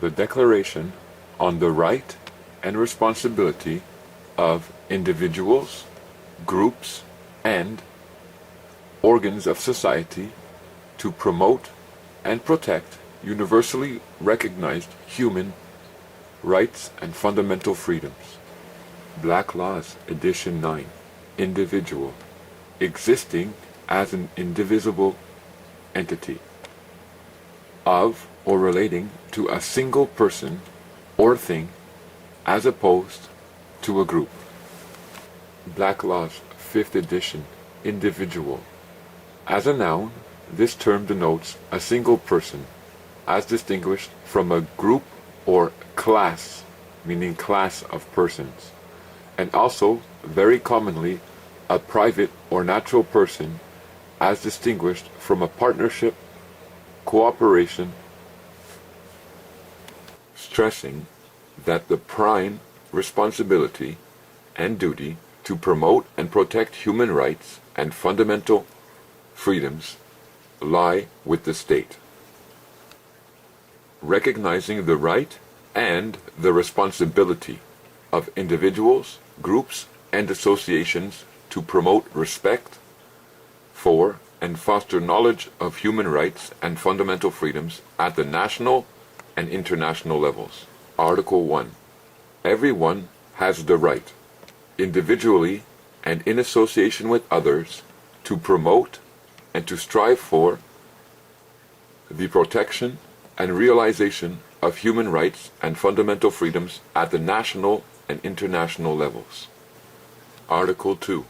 the Declaration on the Right and Responsibility of Individuals, Groups, and Organs of Society to promote and protect universally recognized human rights and fundamental freedoms. Black Laws, Edition 9. Individual. Existing as an indivisible entity. Of or relating to a single person or thing as opposed to a group. Black Laws, 5th edition. Individual. As a noun, this term denotes a single person, as distinguished from a group or class, meaning class of persons, and also, very commonly, a private or natural person, as distinguished from a partnership, cooperation, stressing that the prime responsibility and duty to promote and protect human rights and fundamental freedoms lie with the state. Recognizing the right and the responsibility of individuals, groups, and associations to promote respect for and foster knowledge of human rights and fundamental freedoms at the national and international levels. Article 1. Everyone has the right, individually and in association with others, to promote and to strive for the protection and realization of human rights and fundamental freedoms at the national and international levels. Article 2.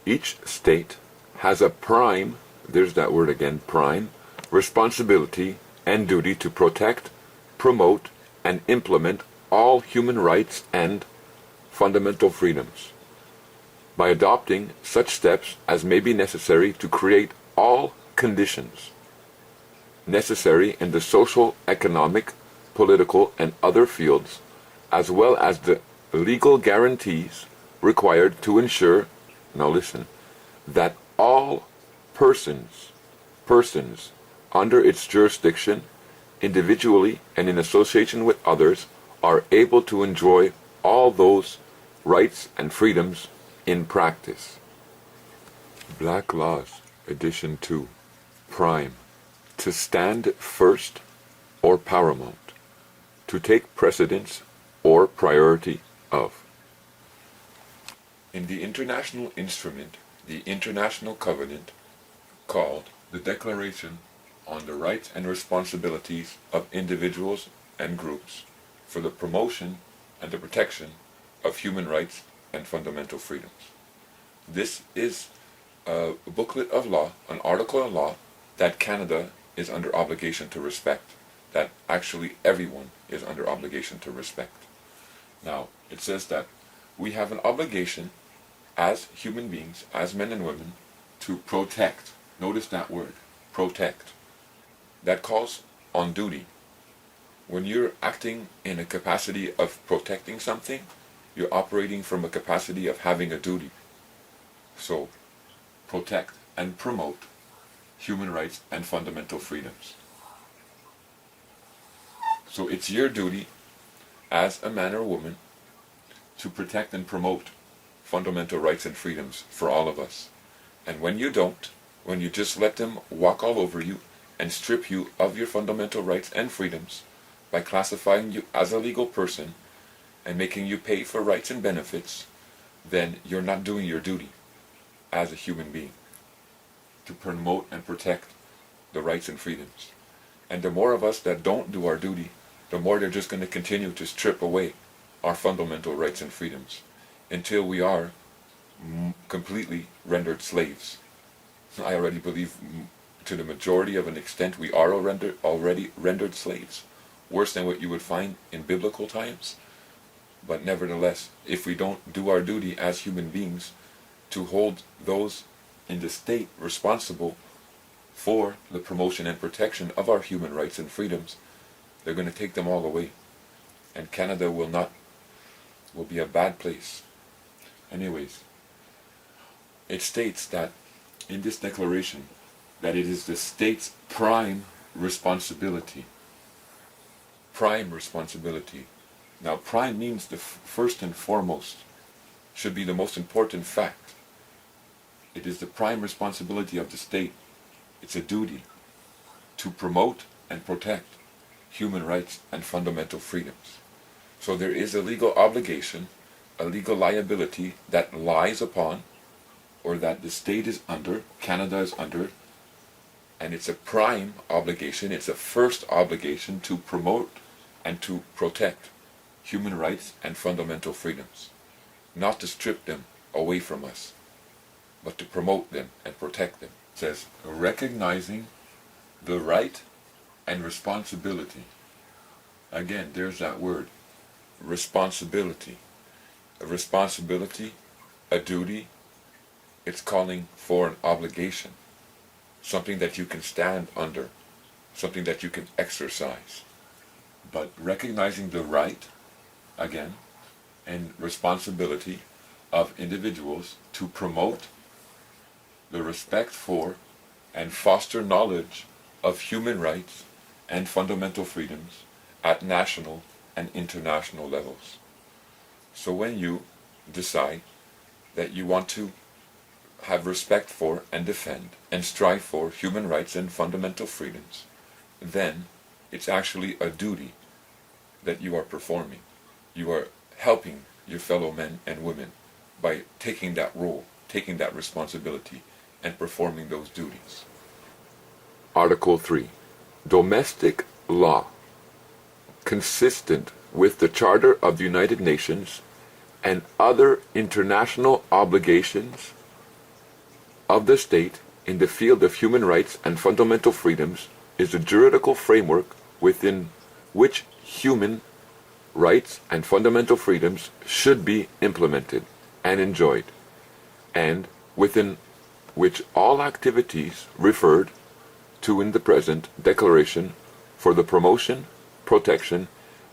Each state has a prime, there's that word again, prime, responsibility and duty to protect, promote, and implement all human rights and fundamental freedoms by adopting such steps as may be necessary to create all conditions necessary in the social, economic, political, and other fields, as well as the legal guarantees required to ensure, now listen, that all persons under its jurisdiction, individually and in association with others, are able to enjoy all those rights and freedoms in practice. Black Laws, Edition 2. Prime. To stand first or paramount. To take precedence or priority of. In the international instrument, the International Covenant, called the Declaration on the Rights and Responsibilities of Individuals and Groups for the Promotion and the Protection of Human Rights and Fundamental Freedoms. This is a booklet of law, an article of law, that Canada is under obligation to respect, that actually everyone is under obligation to respect. Now, it says that we have an obligation as human beings, as men and women, to protect. Notice that word, protect. That calls on duty. When you're acting in a capacity of protecting something, you're operating from a capacity of having a duty. So, protect and promote human rights and fundamental freedoms. So it's your duty as a man or woman to protect and promote fundamental rights and freedoms for all of us. And when you don't, when you just let them walk all over you and strip you of your fundamental rights and freedoms by classifying you as a legal person and making you pay for rights and benefits, then you're not doing your duty as a human being to promote and protect the rights and freedoms. And the more of us that don't do our duty, the more they're just going to continue to strip away our fundamental rights and freedoms until we are completely rendered slaves. I already believe to the majority of an extent we are already rendered slaves, worse than what you would find in biblical times. But nevertheless, if we don't do our duty as human beings to hold those in the state responsible for the promotion and protection of our human rights and freedoms, they're going to take them all away. And Canada will be a bad place. Anyways, it states that in this declaration that it is the state's prime responsibility prime responsibility. Now, prime means the first and foremost, should be the most important fact. It is the prime responsibility of the state. It's a duty to promote and protect human rights and fundamental freedoms. So there is a legal obligation, a legal liability that lies upon, or that the state is under, Canada is under, and it's a prime obligation, it's a first obligation to promote and to protect human rights and fundamental freedoms. Not to strip them away from us, but to promote them and protect them. It says, recognizing the right and responsibility. Again, there's that word, responsibility. A responsibility, a duty, it's calling for an obligation. Something that you can stand under, something that you can exercise. But recognizing the right, again, and responsibility of individuals to promote the respect for and foster knowledge of human rights and fundamental freedoms at national and international levels. So when you decide that you want to have respect for and defend and strive for human rights and fundamental freedoms, then it's actually a duty that you are performing. You are helping your fellow men and women by taking that role, taking that responsibility, and performing those duties. Article 3. Domestic law. Consistent with the Charter of the United Nations and other international obligations of the state in the field of human rights and fundamental freedoms is the juridical framework within which human rights and fundamental freedoms should be implemented and enjoyed, and within which all activities referred to in the present declaration for the promotion, protection,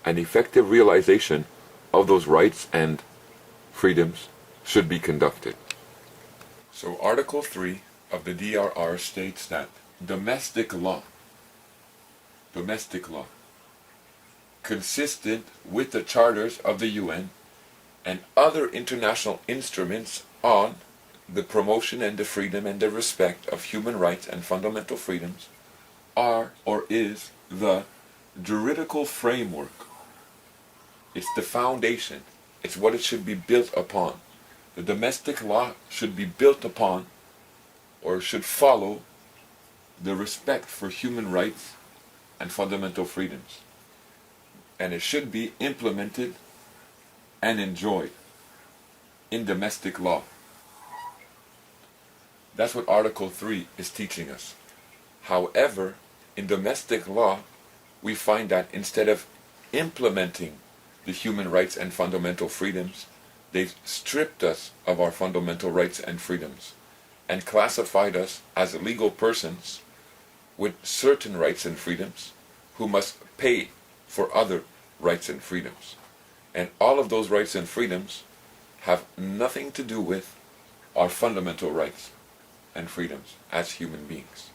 and effective realization of those rights and freedoms should be conducted. So Article 3 of the DRR states that domestic law, consistent with the charters of the UN and other international instruments on the promotion and the freedom and the respect of human rights and fundamental freedoms, are or is the juridical framework. It's the foundation. It's what it should be built upon. The domestic law should be built upon, or should follow, the respect for human rights and fundamental freedoms. And it should be implemented and enjoyed in domestic law. That's what Article 3 is teaching us. However, in domestic law, we find that instead of implementing the human rights and fundamental freedoms, they've stripped us of our fundamental rights and freedoms and classified us as legal persons with certain rights and freedoms who must pay for other rights and freedoms. And all of those rights and freedoms have nothing to do with our fundamental rights and freedoms as human beings.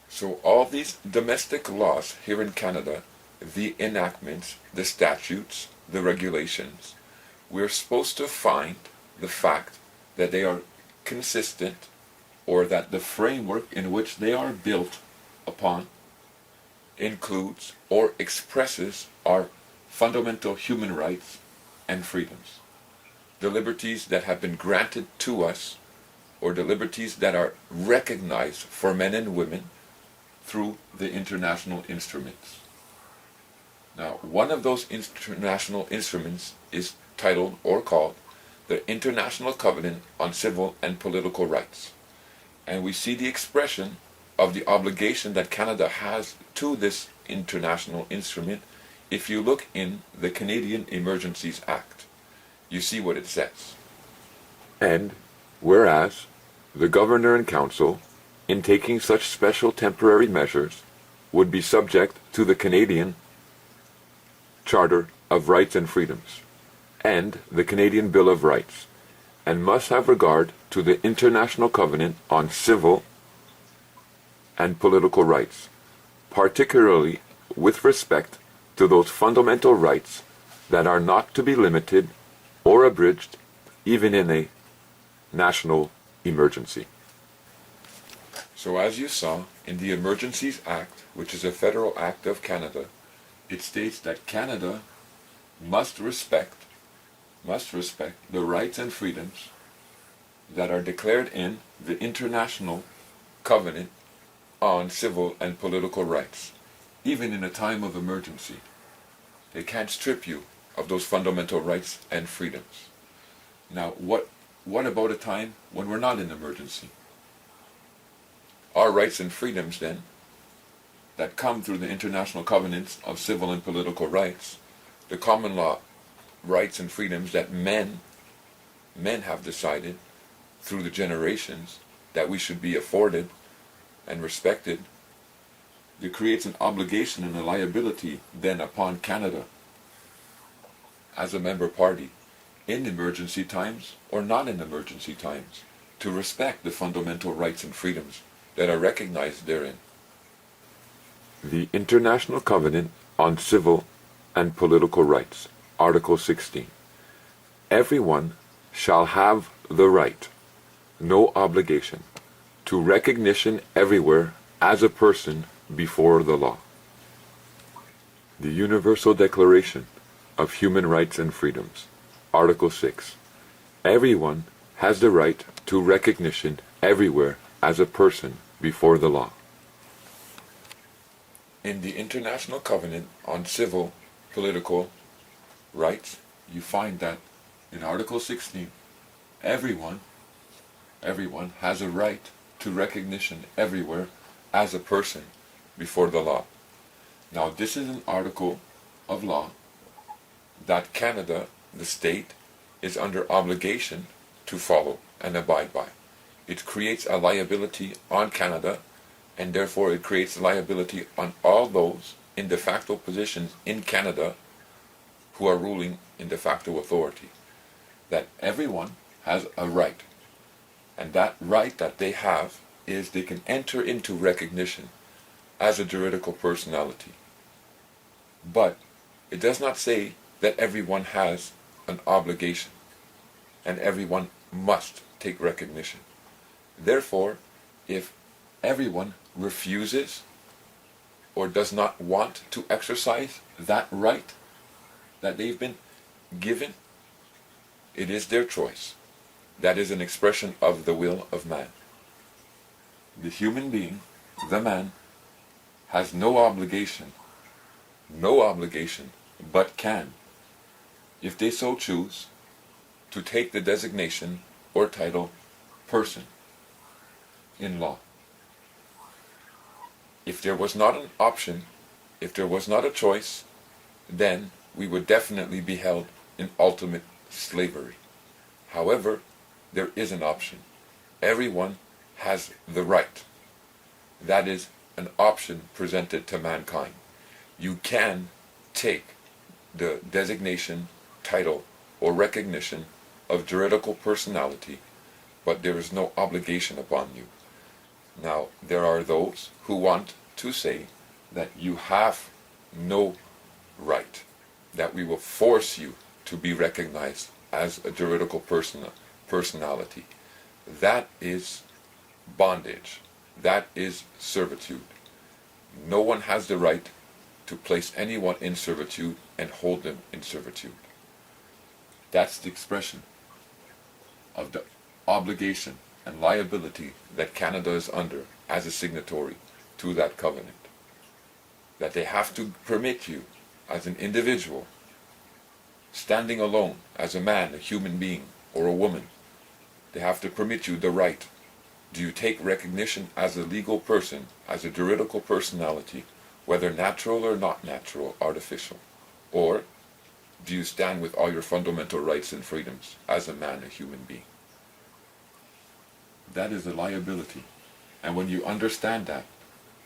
So all these domestic laws here in Canada, the enactments, the statutes, the regulations, we're supposed to find the fact that they are consistent, or that the framework in which they are built upon includes or expresses our fundamental human rights and freedoms. The liberties that have been granted to us, or the liberties that are recognized for men and women through the international instruments. Now, one of those international instruments is titled or called the International Covenant on Civil and Political Rights. And we see the expression of the obligation that Canada has to this international instrument. If you look in the Canadian Emergencies Act, you see what it says. And whereas the Governor and Council, in taking such special temporary measures, would be subject to the Canadian Charter of Rights and Freedoms and the Canadian Bill of Rights, and must have regard to the International Covenant on Civil and Political Rights, particularly with respect to those fundamental rights that are not to be limited or abridged even in a national emergency. So as you saw, in the Emergencies Act, which is a federal act of Canada, it states that Canada must respect the rights and freedoms that are declared in the International Covenant on Civil and Political Rights, even in a time of emergency. They can't strip you of those fundamental rights and freedoms. Now, what about a time when we're not in emergency? Our rights and freedoms, then, that come through the International Covenants of Civil and Political Rights, the common law rights and freedoms that men have decided through the generations that we should be afforded and respected, it creates an obligation and a liability then upon Canada as a member party in emergency times or not in emergency times to respect the fundamental rights and freedoms that are recognized therein. The International Covenant on Civil and Political Rights, Article 16. Everyone shall have the right, no obligation, to recognition everywhere as a person before the law. The Universal Declaration of Human Rights and Freedoms, Article 6. Everyone has the right to recognition everywhere as a person before the law. In the International Covenant on Civil, Political Rights, you find that in Article 16, everyone has a right to recognition everywhere as a person before the law. Now, this is an article of law that Canada, the state, is under obligation to follow and abide by. It creates a liability on Canada, and therefore it creates a liability on all those in de facto positions in Canada who are ruling in de facto authority. That everyone has a right, and that right that they have is they can enter into recognition as a juridical personality. But it does not say that everyone has an obligation and everyone must take recognition. Therefore, if everyone refuses or does not want to exercise that right that they've been given, it is their choice. That is an expression of the will of man. The human being, the man, has no obligation, but can, if they so choose, to take the designation or title person in law. If there was not an option, if there was not a choice, then we would definitely be held in ultimate slavery. However, there is an option. Everyone has the right. That is an option presented to mankind. You can take the designation, title, or recognition of juridical personality, but there is no obligation upon you. Now, there are those who want to say that you have no right, that we will force you to be recognized as a juridical personality. That is bondage. That is servitude. No one has the right to place anyone in servitude and hold them in servitude. That's the expression of the obligation and liability that Canada is under as a signatory to that covenant. That they have to permit you as an individual, standing alone as a man, a human being, or a woman, they have to permit you the right. Do you take recognition as a legal person, as a juridical personality, whether natural or not natural, artificial? Or do you stand with all your fundamental rights and freedoms as a man, a human being? That is a liability. And when you understand that,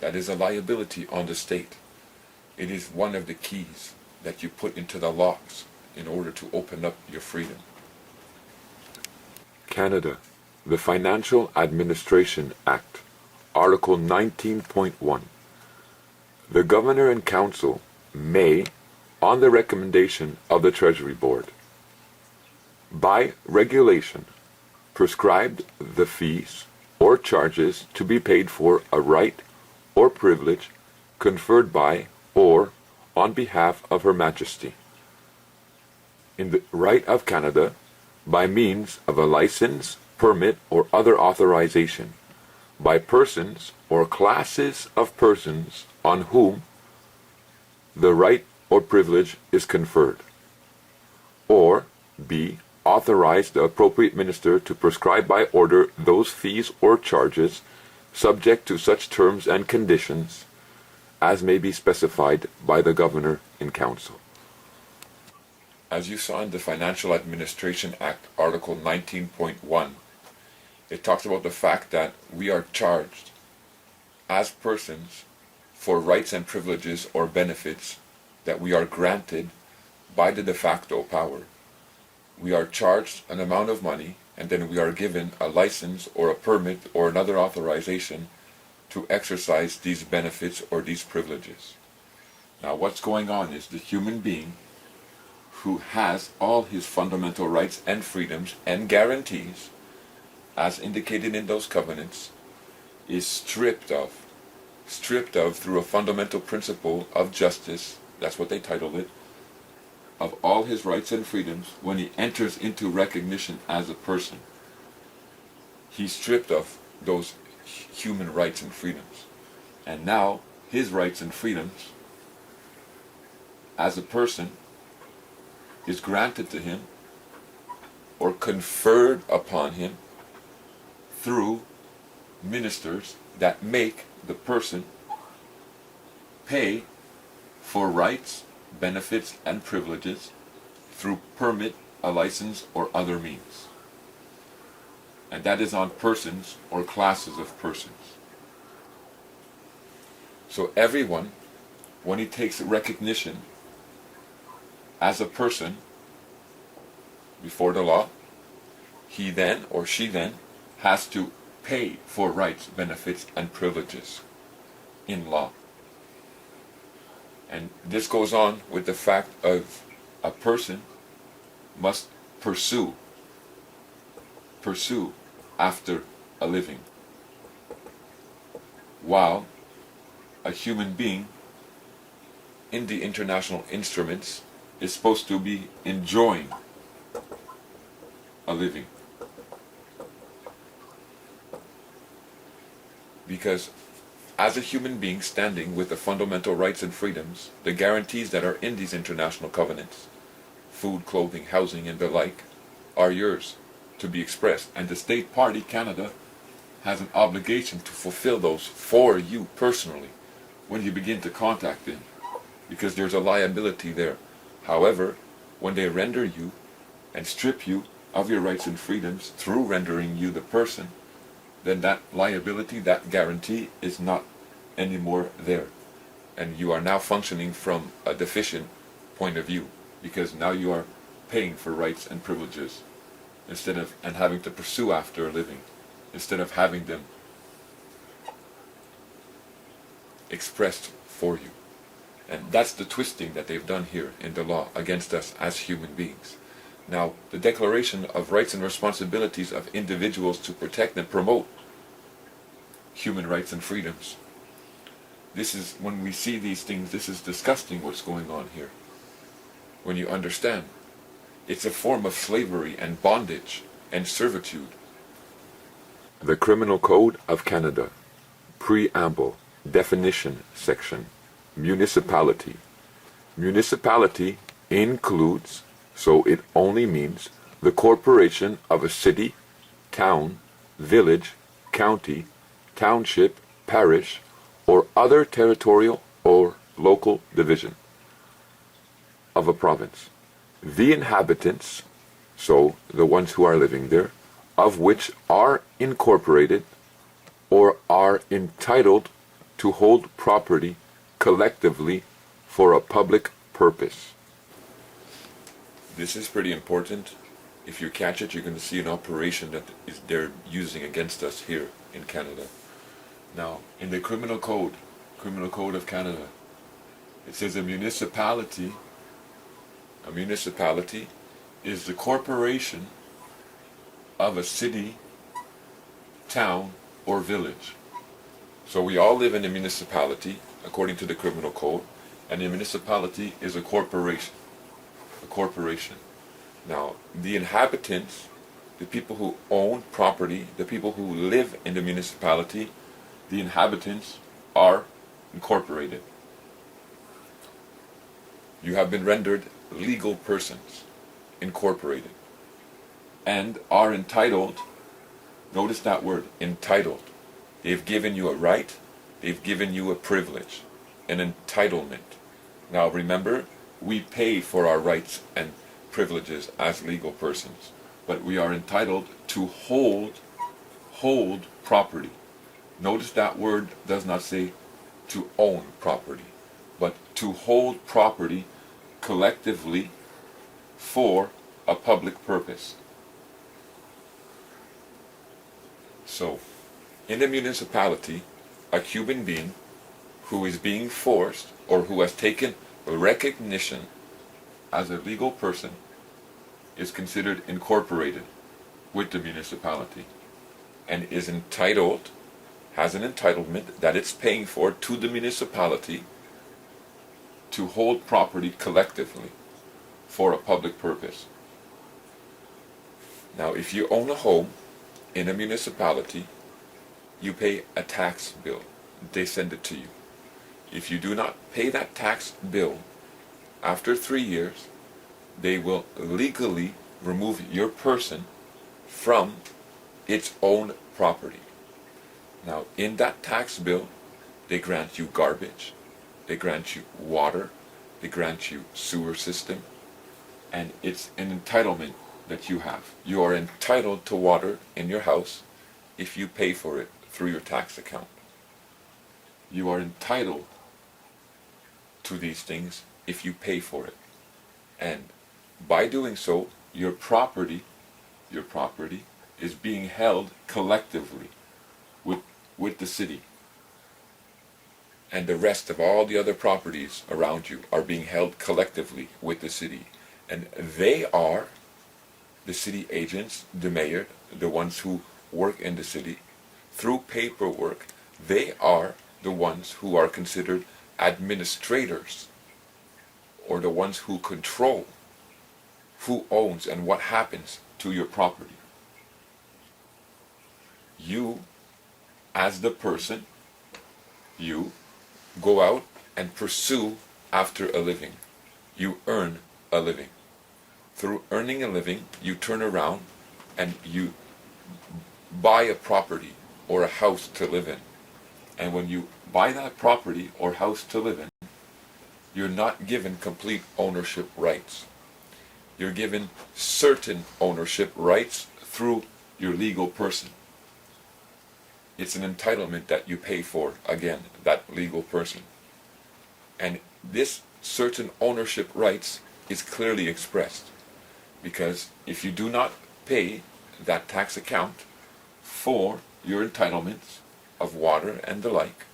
that is a liability on the state. It is one of the keys that you put into the locks in order to open up your freedom. Canada, the Financial Administration Act, Article 19.1. The Governor and Council may, on the recommendation of the Treasury Board, by regulation, prescribe the fees or charges to be paid for a right or privilege conferred by or on behalf of Her Majesty in the right of Canada by means of a license, permit, or other authorization by persons or classes of persons on whom the right or privilege is conferred, or b. authorize the appropriate minister to prescribe by order those fees or charges subject to such terms and conditions as may be specified by the Governor in Council. As you saw in the Financial Administration Act, Article 19.1, it talks about the fact that we are charged as persons for rights and privileges or benefits that we are granted by the de facto power. We are charged an amount of money, and then we are given a license or a permit or another authorization to exercise these benefits or these privileges. Now what's going on is the human being who has all his fundamental rights and freedoms and guarantees, as indicated in those covenants, is stripped of through a fundamental principle of justice, that's what they titled it, of all his rights and freedoms when he enters into recognition as a person. He's stripped of those human rights and freedoms. And now his rights and freedoms as a person is granted to him or conferred upon him through ministers that make the person pay for rights, benefits, and privileges through permit, a license, or other means. And that is on persons or classes of persons. So everyone, when he takes recognition as a person before the law, he then or she then has to pay for rights, benefits, and privileges in law. And this goes on with the fact of a person must pursue after a living, while a human being in the international instruments is supposed to be enjoying a living. Because as a human being standing with the fundamental rights and freedoms, the guarantees that are in these international covenants, food, clothing, housing, and the like, are yours to be expressed. And the state party, Canada, has an obligation to fulfill those for you personally when you begin to contact them, because there's a liability there. However, when they render you and strip you of your rights and freedoms through rendering you the person, then that liability, that guarantee is not anymore there. And you are now functioning from a deficient point of view, because now you are paying for rights and privileges and having to pursue after a living, instead of having them expressed for you. And that's the twisting that they've done here in the law against us as human beings. Now, the Declaration of Rights and Responsibilities of Individuals to Protect and Promote Human Rights and Freedoms. This is, when we see these things, this is disgusting what's going on here. When you understand, it's a form of slavery and bondage and servitude. The Criminal Code of Canada, Preamble, Definition Section, Municipality. Municipality includes, so it only means, the corporation of a city, town, village, county, township, parish, or other territorial or local division of a province. The inhabitants, so the ones who are living there, of which are incorporated or are entitled to hold property collectively for a public purpose. This is pretty important. If you catch it, you're going to see an operation that they're using against us here in Canada. Now, in the Criminal Code of Canada, It says a municipality is the corporation of a city, town, or village. So we all live in a municipality, according to the criminal code, and a municipality is a corporation. A corporation. Now, the inhabitants, the people who own property, the people who live in the municipality, the inhabitants are incorporated. You have been rendered legal persons, incorporated, and are entitled. Notice that word, entitled. They've given you a right, they've given you a privilege, an entitlement. Now remember, we pay for our rights and privileges as legal persons, but we are entitled to hold property. Notice that word does not say to own property, but to hold property collectively for a public purpose. So, in a municipality, a human being who is being forced or who has taken recognition as a legal person is considered incorporated with the municipality and is entitled, has an entitlement that it's paying for to the municipality to hold property collectively for a public purpose. Now, if you own a home in a municipality, you pay a tax bill. They send it to you. If you do not pay that tax bill, after 3 years, they will legally remove your person from its own property. Now, in that tax bill, they grant you garbage, they grant you water, they grant you sewer system, and it's an entitlement that you have. You are entitled to water in your house if you pay for it through your tax account. You are entitled to these things if you pay for it. And by doing so, your property is being held collectively with the city. And the rest of all the other properties around you are being held collectively with the city. And they are the city agents, the mayor, the ones who work in the city. Through paperwork, they are the ones who are considered administrators, or the ones who control who owns and what happens to your property. You, as the person, you go out and pursue after a living. You earn a living. Through earning a living, you turn around and you buy a property or a house to live in. And when you buy that property or house to live in, you're not given complete ownership rights. You're given certain ownership rights through your legal person. It's an entitlement that you pay for, again, that legal person. And this certain ownership rights is clearly expressed, because if you do not pay that tax account for your entitlements of water and the like,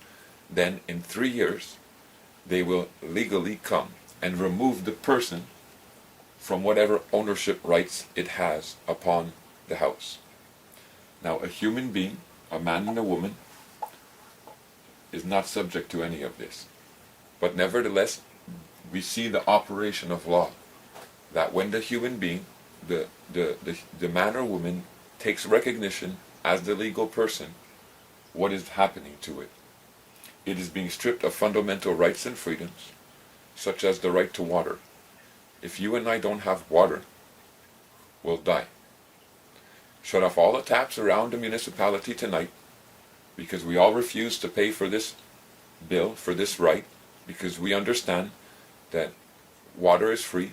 then in 3 years they will legally come and remove the person from whatever ownership rights it has upon the house. Now, a human being, a man and a woman, is not subject to any of this. But nevertheless, we see the operation of law, that when the human being, the man or woman, takes recognition as the legal person, what is happening to it? It is being stripped of fundamental rights and freedoms, such as the right to water. If you and I don't have water, we'll die. Shut off all the taps around the municipality tonight, because we all refuse to pay for this bill, for this right, because we understand that water is free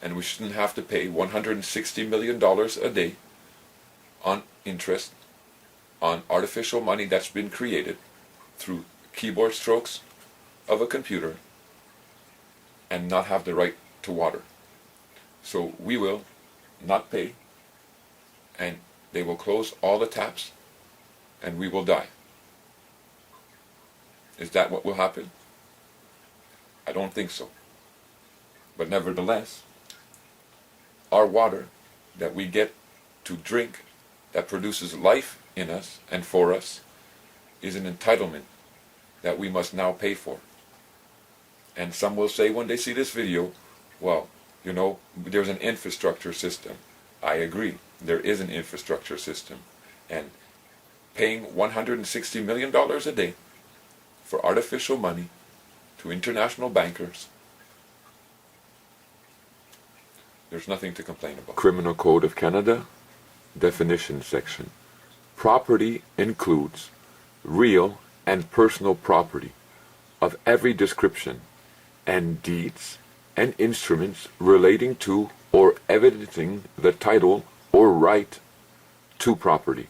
and we shouldn't have to pay $160 million a day on interest on artificial money that's been created through keyboard strokes of a computer, and not have the right to water. So we will not pay, and they will close all the taps, and we will die. Is that what will happen? I don't think so. But nevertheless, our water that we get to drink, that produces life in us and for us, is an entitlement that we must now pay for. And some will say when they see this video, well, you know, there's an infrastructure system. I agree, there is an infrastructure system. And paying $160 million a day for artificial money to international bankers, there's nothing to complain about. Criminal Code of Canada, definition section. Property includes real and personal property of every description, and deeds and instruments relating to or evidencing the title or right to property.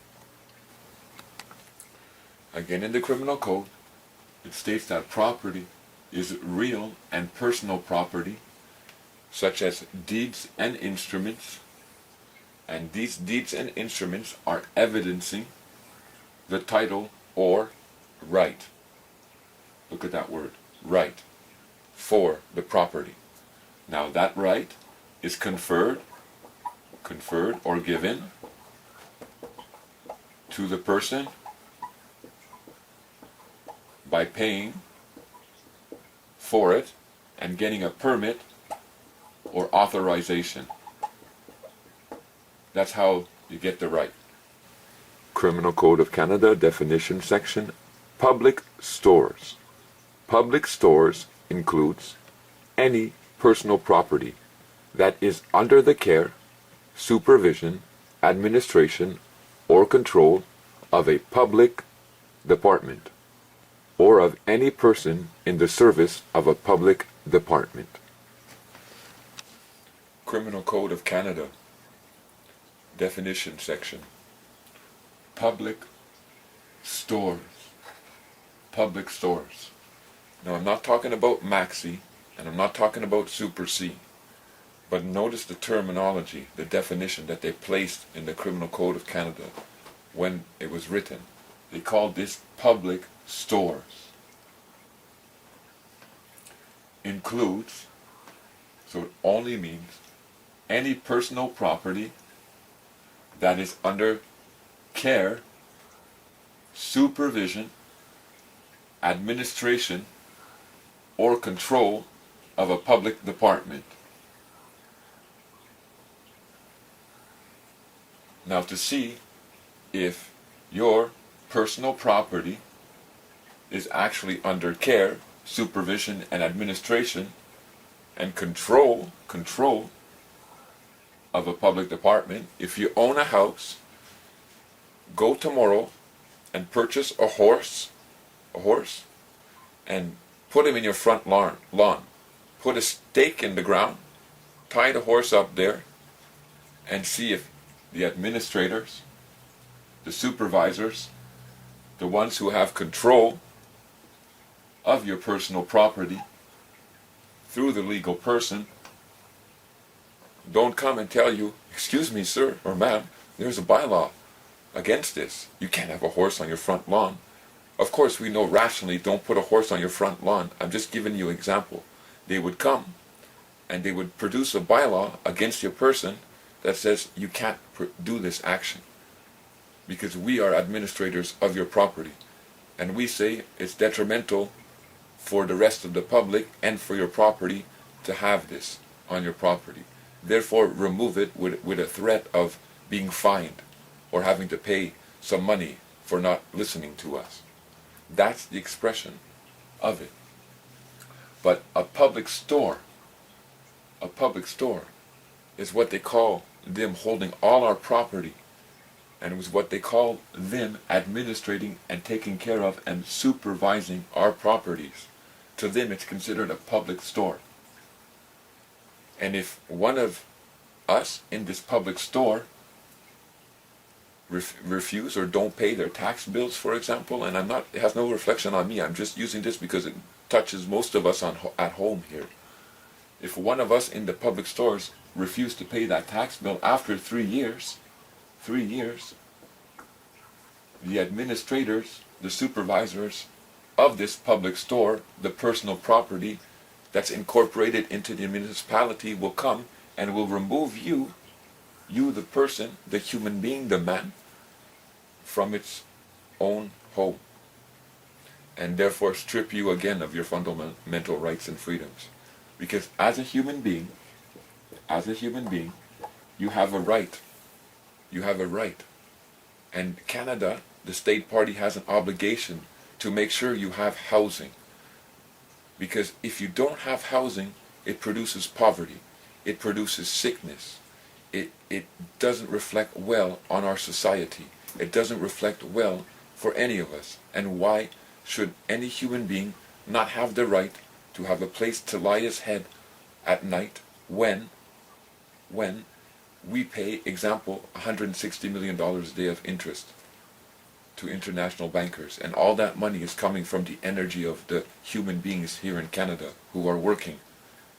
Again, in the Criminal Code, it states that property is real and personal property, such as deeds and instruments, and these deeds and instruments are evidencing the title or right. Look at that word, right, for the property. Now that right is conferred or given to the person by paying for it and getting a permit or authorization. That's how you get the right. Criminal Code of Canada, definition section. Public stores. Public stores includes any personal property that is under the care, supervision, administration, or control of a public department, or of any person in the service of a public department. Criminal Code of Canada, definition section. Public stores. Public stores. Now I'm not talking about Maxi, and I'm not talking about Super C, but notice the terminology, the definition that they placed in the Criminal Code of Canada when it was written. They called this public stores. Includes, so it only means any personal property that is under care, supervision, administration, or control of a public department. Now, to see if your personal property is actually under care, supervision, and administration, and control of a public department, if you own a house, go tomorrow and purchase a horse, and put him in your front lawn. Put a stake in the ground, tie the horse up there, and see if the administrators, the supervisors, the ones who have control of your personal property through the legal person, don't come and tell you, excuse me, sir or ma'am, there's a bylaw against this. You can't have a horse on your front lawn. Of course, we know rationally, don't put a horse on your front lawn. I'm just giving you an example. They would come and they would produce a bylaw against your person that says you can't do this action because we are administrators of your property, and we say it's detrimental for the rest of the public and for your property to have this on your property. Therefore, remove it with a threat of being fined or having to pay some money for not listening to us. That's the expression of it. But a public store is what they call them holding all our property, and it was what they call them administrating and taking care of and supervising our properties. To them, it's considered a public store. And if one of us in this public store refuse or don't pay their tax bills, for example, and it has no reflection on me, I'm just using this because it touches most of us at home here. If one of us in the public stores refuse to pay that tax bill after 3 years, the administrators, the supervisors of this public store, the personal property, that's incorporated into the municipality will come and will remove you the person, the human being, the man, from its own home, and therefore strip you again of your fundamental rights and freedoms. Because as a human being, you have a right. You have a right. And Canada, the state party, has an obligation to make sure you have housing. Because if you don't have housing, it produces poverty. It produces sickness. It doesn't reflect well on our society. It doesn't reflect well for any of us. And why should any human being not have the right to have a place to lie his head at night when we pay, example, $160 million a day of interest to international bankers, and all that money is coming from the energy of the human beings here in Canada who are working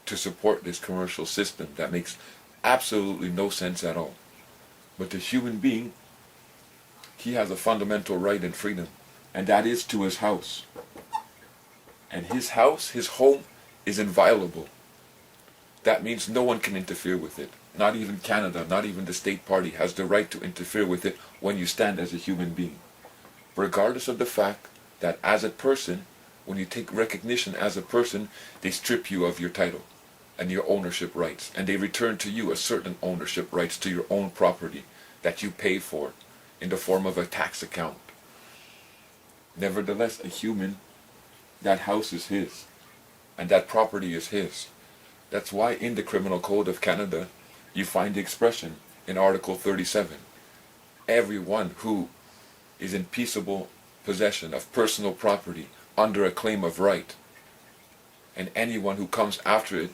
to support this commercial system that makes absolutely no sense at all. But the human being, he has a fundamental right and freedom, and that is to his house. And his house, his home, is inviolable. That means no one can interfere with it. Not even Canada, not even the state party has the right to interfere with it when you stand as a human being. Regardless of the fact that as a person, when you take recognition as a person, they strip you of your title and your ownership rights, and they return to you a certain ownership rights to your own property that you pay for in the form of a tax account. Nevertheless, a human, that house is his, and that property is his. That's why in the Criminal Code of Canada, you find the expression in Article 37, everyone who is in peaceable possession of personal property under a claim of right, and anyone who comes after it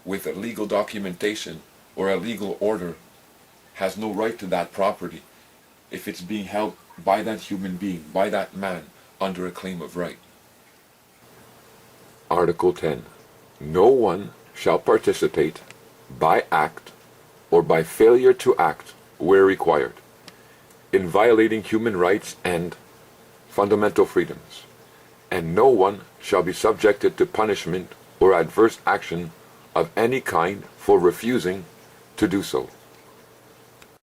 with a legal documentation or a legal order has no right to that property if it's being held by that human being, by that man, under a claim of right. Article 10. No one shall participate by act or by failure to act where required in violating human rights and fundamental freedoms, and no one shall be subjected to punishment or adverse action of any kind for refusing to do so.